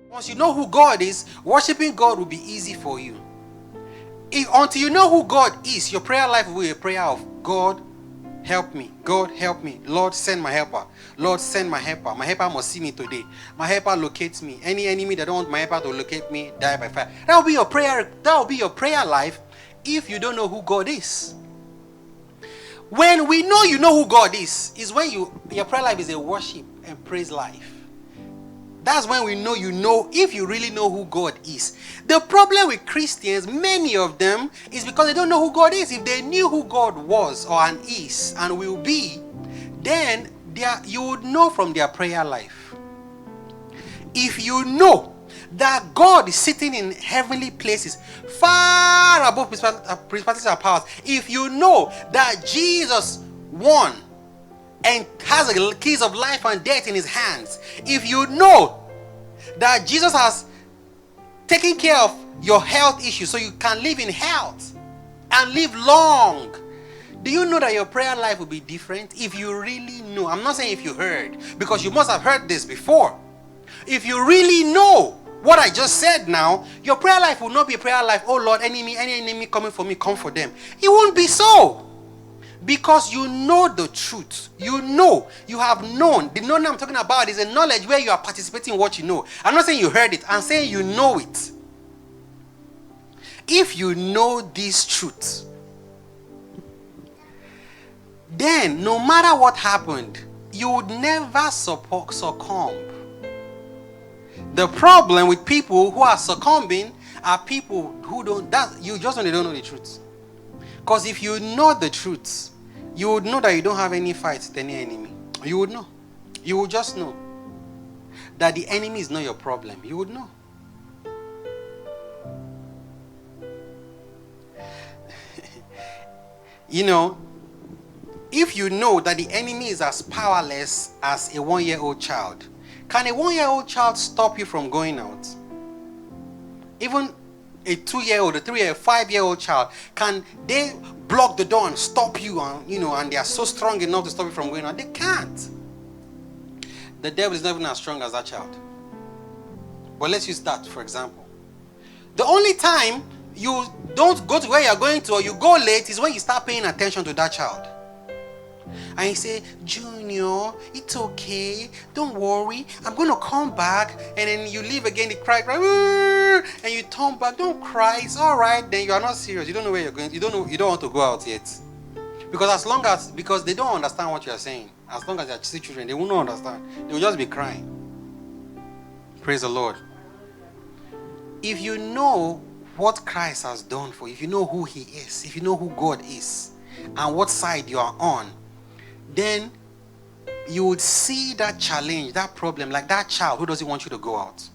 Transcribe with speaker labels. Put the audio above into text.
Speaker 1: Once you know who God is, worshiping God will be easy for you. Until you know who God is, your prayer life will be a prayer of God, help me. God, help me. Lord, send my helper. Lord, send my helper. My helper must see me today. My helper locates me. Any enemy that don't want my helper to locate me, die by fire. That will be your prayer. That will be your prayer life if you don't know who God is. When we know you know who God is when your prayer life is a worship and praise life. That's when we know you know if you really know who God is. The problem with Christians, many of them, is because they don't know who God is. If they knew who God was or and is and will be, then you would know from their prayer life. If you know that God is sitting in heavenly places, far above principalities and powers, if you know that Jesus won and has the keys of life and death in his hands, if you know that Jesus has taken care of your health issues so you can live in health and live long, do you know that your prayer life will be different if you really know? I'm not saying if you heard, because you must have heard this before. If you really know what I just said now, your prayer life will not be a prayer life, oh Lord, any enemy coming for me, come for them. It won't be so. Because you know the truth. You know. You have known. The knowing I'm talking about is a knowledge where you are participating in what you know. I'm not saying you heard it. I'm saying you know it. If you know this truth, then no matter what happened, you would never succumb. The problem with people who are succumbing are people who don't know the truth. Because if you know the truth, you would know that you don't have any fight with any enemy. You would know. You would just know that the enemy is not your problem. You would know. You know, if you know that the enemy is as powerless as a 1-year-old child, can a 1-year-old child stop you from going out? Even a 2-year-old, a 3-year, 5-year-old child, can they block the door and stop you? And they are so strong enough to stop you from going out? They can't. The devil is not even as strong as that child. But let's use that for example. The only time you don't go to where you're going to or you go late is when you start paying attention to that child. And you say, Junior, it's okay. Don't worry. I'm going to come back. And then you leave again. They cry. And you turn back. Don't cry. It's all right. Then you are not serious. You don't know where you're going. You don't want to go out yet. Because they don't understand what you are saying. As long as they are still children, they will not understand. They will just be crying. Praise the Lord. If you know what Christ has done for you, if you know who he is, if you know who God is, and what side you are on, then you would see that challenge, that problem, like that child who doesn't want you to go out.